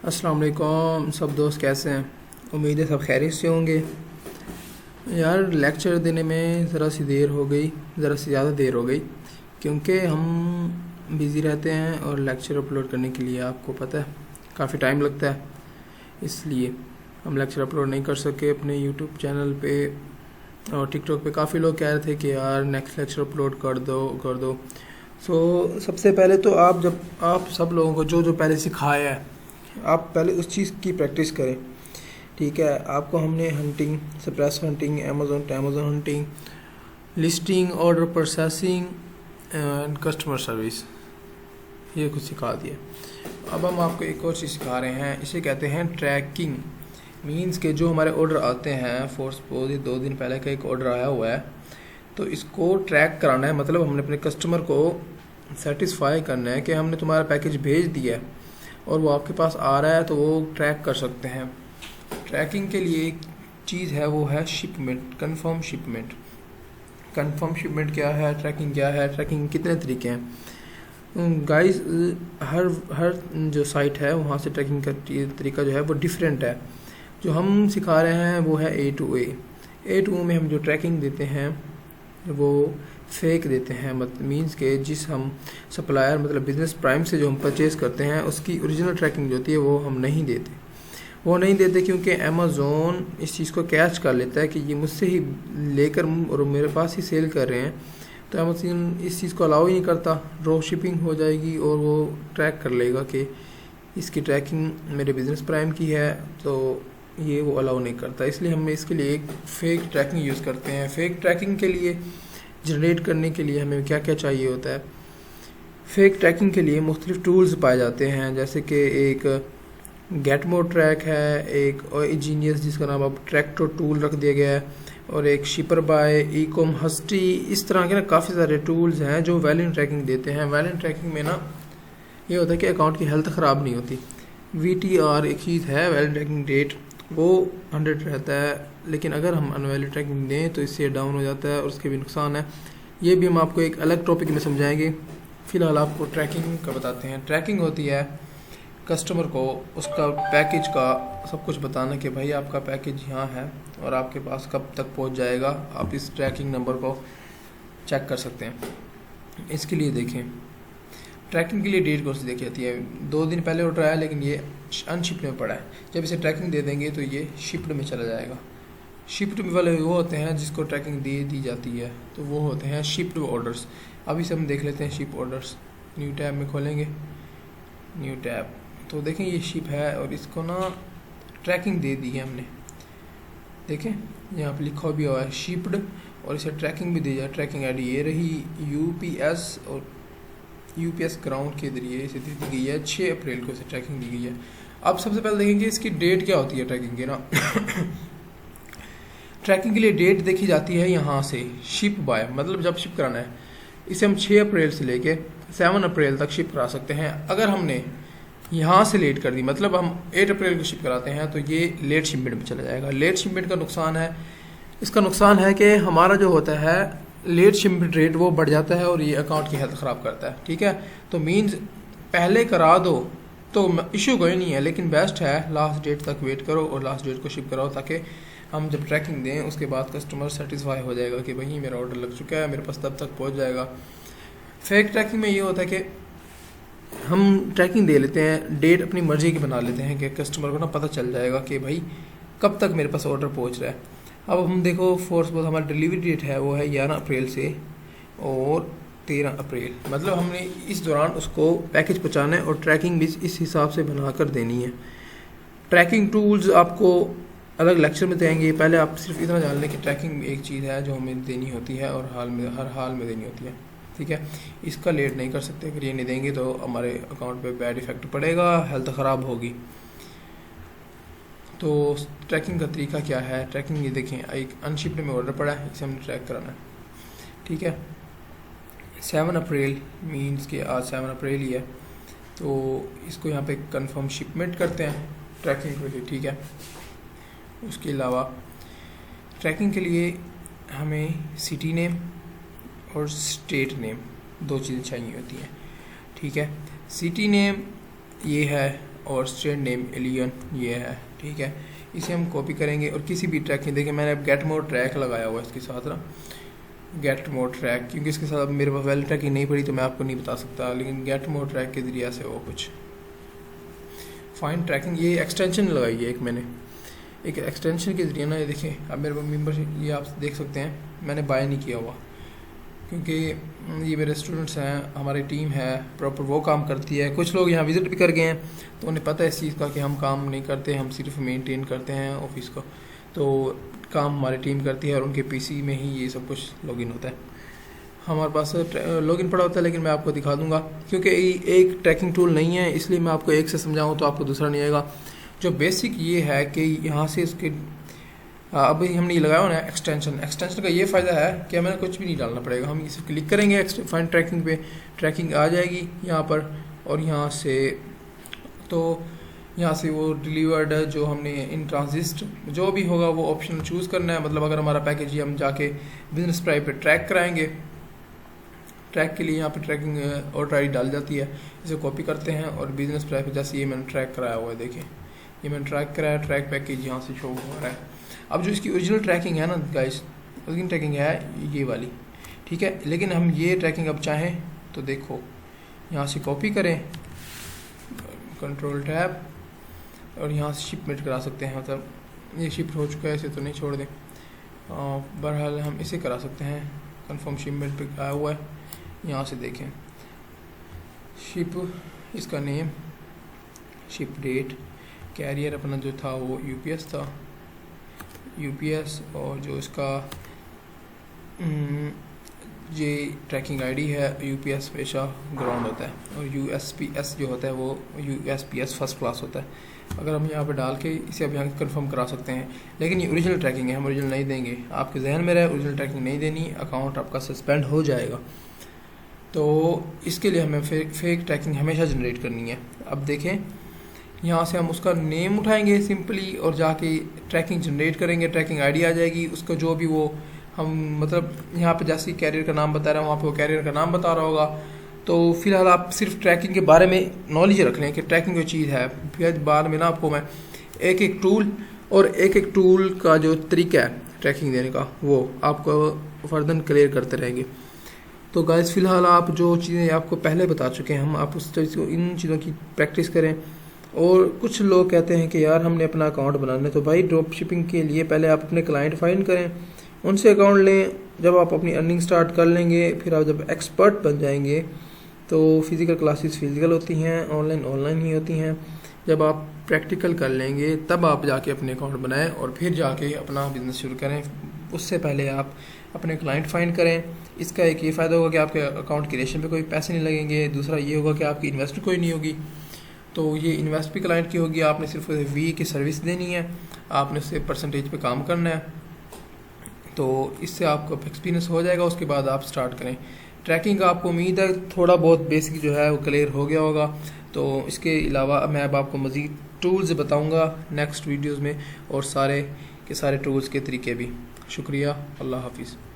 अस्सलाम वालेकुम सब दोस्त, कैसे हैं? उम्मीद है सब खैरियत से होंगे। यार लेक्चर देने में ज़रा सी देर हो गई, ज़रा सी ज़्यादा देर हो गई, क्योंकि हम बिज़ी रहते हैं और लेक्चर अपलोड करने के लिए आपको पता है काफ़ी टाइम लगता है। इसलिए हम लेक्चर अपलोड नहीं कर सके अपने यूट्यूब चैनल पे। और टिकटॉक पे काफ़ी लोग कह रहे थे कि यार नेक्स्ट लेक्चर अपलोड कर दो। सबसे पहले तो आप सब लोगों को जो पहले सिखाया है, आप पहले उस चीज़ की प्रैक्टिस करें। ठीक है, आपको हमने hunting, suppress hunting, Amazon hunting, listing, order processing and customer service, ये कुछ सिखा दिया। अब हम आपको एक और चीज़ सिखा रहे हैं, इसे कहते हैं ट्रैकिंग। मींस के जो हमारे ऑर्डर आते हैं, फॉर सपोज 2 दिन पहले का एक ऑर्डर आया हुआ है, तो इसको ट्रैक कराना है। मतलब हमने अपने कस्टमर को सेटिस्फाई करना है कि हमने तुम्हारा पैकेज भेज दिया है और वो आपके पास आ रहा है, तो वो ट्रैक कर सकते हैं। ट्रैकिंग के लिए एक चीज़ है, वो है shipment, confirm shipment. Confirm shipment क्या है, ट्रैकिंग क्या है, ट्रैकिंग कितने तरीके हैं गाइस। हर जो साइट है वहाँ से ट्रैकिंग का तरीका जो है वो डिफरेंट है। जो हम सिखा रहे हैं वो है A2A में हम जो ट्रैकिंग देते हैं वो फेक देते हैं। मीन्स के जिस हम सप्लायर मतलब बिजनेस प्राइम से जो हम परचेज़ करते हैं उसकी ओरिजिनल ट्रैकिंग जो होती है वो हम नहीं देते क्योंकि अमेज़ोन इस चीज़ को कैच कर लेता है कि ये मुझसे ही लेकर और मेरे पास ही सेल कर रहे हैं, तो अमेज़ोन इस चीज़ को अलाउ ही नहीं करता। ड्रॉप शिपिंग हो जाएगी और वो ट्रैक कर लेगा कि इसकी ट्रैकिंग मेरे बिजनेस प्राइम की है, तो ये वो अलाउ नहीं करता। इसलिए हम इसके लिए एक फ़ेक ट्रैकिंग यूज़ करते हैं। फ़ेक ट्रैकिंग के लिए जनरेट करने के लिए हमें क्या क्या चाहिए होता है। फ़ेक ट्रैकिंग के लिए मुख्तलिफ टूल्स पाए जाते हैं, जैसे कि एक गेटमो ट्रैक है, एक जीनियस जिसका नाम अब ट्रैक्टो टूल रख दिया गया है, और एक शिपर बाय, ईकॉम हस्टी। इस तरह के ना काफ़ी सारे टूल्स हैं जो वैलिड ट्रैकिंग देते हैं। वैलिड ट्रैकिंग में ना ये होता है कि अकाउंट की हेल्थ ख़राब नहीं होती। VTR एक चीज़ है, वैलिड ट्रैकिंग डेट, वो 100 रहता है, लेकिन अगर हम अनवैलिड ट्रैकिंग दें तो इससे डाउन हो जाता है और उसके भी नुकसान है। ये भी हम आपको एक अलग टॉपिक में समझाएंगे। फ़िलहाल आपको ट्रैकिंग का बताते हैं। ट्रैकिंग होती है कस्टमर को उसका पैकेज का सब कुछ बताना कि भाई आपका पैकेज यहाँ है और आपके पास कब तक पहुँच जाएगा। आप इस ट्रैकिंग नंबर को चेक कर सकते हैं। इसके लिए देखें, ट्रैकिंग के लिए डेट कौन सी देखी जाती है। 2 दिन पहले ऑर्डर आया लेकिन ये अनशिप्ड में पड़ा है, जब इसे ट्रैकिंग दे देंगे तो ये शिप्ड में चला जाएगा। शिप्ड वाले वो होते हैं जिसको ट्रैकिंग दी जाती है, तो वो होते हैं शिप्ड ऑर्डर्स। अभी से हम देख लेते हैं शिप ऑर्डर्स। न्यू टैब में खोलेंगे, न्यू टैब, तो देखें ये शिप है और इसको ना ट्रैकिंग दे दी है हमने। देखें यहाँ पर लिखा भी हुआ है शिप्ड, और इसे ट्रैकिंग भी दी जाए। ट्रैकिंग ID ये रही, UPS ग्राउंड के जरिए इसे दी गई है। 6 अप्रैल को इसे ट्रैकिंग दी गई है। अब सबसे पहले देखेंगे इसकी डेट क्या होती है ट्रैकिंग की ना। ट्रैकिंग के लिए डेट देखी जाती है यहाँ से, शिप बाय, मतलब जब शिप कराना है। इसे हम 6 अप्रैल से लेके 7 अप्रैल तक शिप करा सकते हैं। अगर हमने यहाँ से लेट कर दी, मतलब हम 8 अप्रैल को शिप कराते हैं, तो ये लेट शिपमेंट में चला जाएगा। लेट शिपमेंट का नुकसान है, इसका नुकसान है कि हमारा जो होता है लेट शिपमेंट रेट वो बढ़ जाता है और ये अकाउंट की हेल्थ ख़राब करता है। ठीक है, तो मीन्स पहले करा दो तो इशू कोई नहीं है, लेकिन बेस्ट है लास्ट डेट तक वेट करो और लास्ट डेट को शिप कराओ, ताकि हम जब ट्रैकिंग दें उसके बाद कस्टमर सेटिस्फाई हो जाएगा कि भाई मेरा ऑर्डर लग चुका है, मेरे पास तब तक पहुंच जाएगा। फेक ट्रैकिंग में ये होता है कि हम ट्रैकिंग दे लेते हैं, डेट अपनी मर्ज़ी की बना लेते हैं कि कस्टमर को ना पता चल जाएगा कि भाई कब तक मेरे पास ऑर्डर पहुँच रहा है। अब हम देखो फोर्स बहुत हमारी डिलीवरी डेट है वो है 11 अप्रैल से और 13 अप्रैल, मतलब हमने इस दौरान उसको पैकेज पहुँचाना है और ट्रैकिंग भी इस हिसाब से बना कर देनी है। ट्रैकिंग टूल्स आपको अलग लेक्चर में देंगे, पहले आप सिर्फ इतना जान लें कि ट्रैकिंग एक चीज़ है जो हमें देनी होती है और हर हाल में देनी होती है। ठीक है, इसका लेट नहीं कर सकते, अगर ये नहीं देंगे तो हमारे अकाउंट पे बैड इफेक्ट पड़ेगा, हेल्थ ख़राब होगी। तो ट्रैकिंग का तरीका क्या है। ट्रैकिंग ये देखें, एक अनशिप्ड में ऑर्डर पड़ा है, इसे हमने ट्रैक कराना है। ठीक है, 7 अप्रैल मीन्स कि आज 7 अप्रैल ही है, तो इसको यहाँ पे कंफर्म शिपमेंट करते हैं ट्रैकिंग के लिए। ठीक है, उसके अलावा ट्रैकिंग के लिए हमें सिटी नेम और स्टेट नेम 2 चीज़ें चाहिए होती हैं। ठीक है, सिटी नेम ये है और स्ट्रेट नेम एलियन ये है, ठीक है। इसे हम कॉपी करेंगे और किसी भी ट्रैक की, देखिए मैंने अब गेट मोर ट्रैक लगाया हुआ है इसके साथ ना, गेट मोर ट्रैक, क्योंकि इसके साथ मेरे पास वैलिड ट्रैकिंग नहीं पड़ी तो मैं आपको नहीं बता सकता, लेकिन गेट मोर ट्रैक के ज़रिए से वो कुछ फाइन ट्रैकिंग, ये एक्सटेंशन लगाई है एक मैंने, एक एक्सटेंशन के ज़रिए ना, ये देखिए अब मेरे मेम्बरशिप ये आप देख सकते हैं, मैंने बाय नहीं किया हुआ क्योंकि ये मेरे स्टूडेंट्स हैं, हमारी टीम है प्रॉपर वो काम करती है। कुछ लोग यहाँ विज़िट भी कर गए हैं तो उन्हें पता है इस चीज़ का कि हम काम नहीं करते, हम सिर्फ मेंटेन करते हैं ऑफिस को, तो काम हमारी टीम करती है और उनके पीसी में ही ये सब कुछ लॉगिन होता है। हमारे पास लॉगिन पड़ा होता है, लेकिन मैं आपको दिखा दूंगा क्योंकि एक ट्रैकिंग टूल नहीं है, इसलिए मैं आपको एक से समझाऊँ तो आपको दूसरा नहीं आएगा। जो बेसिक ये है कि यहाँ से इसके अभी हमने ये लगाया ना एक्सटेंशन का ये फ़ायदा है कि हमें कुछ भी नहीं डालना पड़ेगा, हम इसे क्लिक करेंगे फाइन ट्रैकिंग पे, ट्रैकिंग आ जाएगी यहाँ पर, और यहाँ से वो डिलीवर्ड जो हमने इन ट्रांजिस्ट जो भी होगा वो ऑप्शन चूज़ करना है। मतलब अगर हमारा पैकेज ही हम जाके बिजनेस प्राइस पे ट्रैक कराएंगे, ट्रैक के लिए यहाँ पे ट्रैकिंग और ट्राई डाल जाती है, इसे कॉपी करते हैं और बिजनेस प्राइस पे, जैसे ये मैंने ट्रैक कराया हुआ है, देखिए ये मैंने ट्रैक कराया, ट्रैक पैकेज यहाँ से शो हो रहा है। अब जो इसकी ओरिजिनल ट्रैकिंग है ना गाइस, ओरिजिनल ट्रैकिंग है ये वाली, ठीक है, लेकिन हम ये ट्रैकिंग अब चाहें तो देखो यहाँ से कॉपी करें, कंट्रोल टैब, और यहाँ से शिपमेंट करा सकते हैं। मतलब ये शिफ्ट हो चुका है, इसे तो नहीं छोड़ दें, बहरहाल हम इसे करा सकते हैं, कंफर्म शिपमेंट पे आया हुआ है, यहाँ से देखें शिप, इसका नेम, शिप डेट, कैरियर अपना जो था वो यूपीएस था, यूपीएस, और जो इसका ये ट्रैकिंग आईडी है यूपीएस हमेशा ग्राउंड होता है, और यूएसपीएस जो होता है वो यूएसपीएस फर्स्ट क्लास होता है। अगर हम यहाँ पे डाल के इसे अब यहाँ कंफर्म करा सकते हैं, लेकिन ये ओरिजिनल ट्रैकिंग है, हम ओरिजिनल नहीं देंगे, आपके जहन में रहे ओरिजिनल ट्रैकिंग नहीं देनी, अकाउंट आपका सस्पेंड हो जाएगा। तो इसके लिए हमें फेक ट्रैकिंग हमेशा जनरेट करनी है। अब देखें यहाँ से हम उसका नेम उठाएंगे सिंपली और जाके ट्रैकिंग जनरेट करेंगे, ट्रैकिंग आईडी आ जाएगी, उसका जो भी वो हम मतलब यहाँ पे जैसे कैरियर का नाम बता रहा है वहाँ पे वो कैरियर का नाम बता रहा होगा। तो फिलहाल आप सिर्फ ट्रैकिंग के बारे में नॉलेज रख लें कि ट्रैकिंग जो चीज़ है, फिर बाद में ना आपको मैं एक एक टूल और एक टूल का जो तरीका है ट्रैकिंग देने का वो आपको फर्दर क्लियर करते रहेंगे। तो गाइस फिलहाल आप जो चीज़ें आपको पहले बता चुके हैं, हम आप उस चीज़ को, इन चीज़ों की प्रैक्टिस करें। और कुछ लोग कहते हैं कि यार हमने अपना अकाउंट बनाना है, तो भाई ड्रॉप शिपिंग के लिए पहले आप अपने क्लाइंट फाइंड करें, उनसे अकाउंट लें। जब आप अपनी अर्निंग स्टार्ट कर लेंगे, फिर आप जब एक्सपर्ट बन जाएंगे तो फिज़िकल क्लासेस फिज़िकल होती हैं, ऑनलाइन ही होती हैं। जब आप प्रैक्टिकल कर लेंगे तब आप जाके अपने अकाउंट बनाएं और फिर जाके अपना बिज़नेस शुरू करें। उससे पहले आप अपने क्लाइंट फाइंड करें। इसका एक ये फ़ायदा होगा कि आपके अकाउंट क्रिएशन पे कोई पैसे नहीं लगेंगे, दूसरा ये होगा कि आपकी इन्वेस्टर कोई नहीं होगी, तो ये इन्वेस्ट भी क्लाइंट की होगी, आपने सिर्फ वी की सर्विस देनी है, आपने उससे परसेंटेज पे काम करना है। तो इससे आपको एक्सपीरियंस हो जाएगा, उसके बाद आप स्टार्ट करें ट्रैकिंग का। आपको उम्मीद है थोड़ा बहुत बेसिक जो है वो क्लियर हो गया होगा। तो इसके अलावा मैं अब आपको मज़ीद टूल्स बताऊंगा नेक्स्ट वीडियोस में, और सारे के सारे टूल्स के तरीके भी। शुक्रिया, अल्लाह हाफिज़।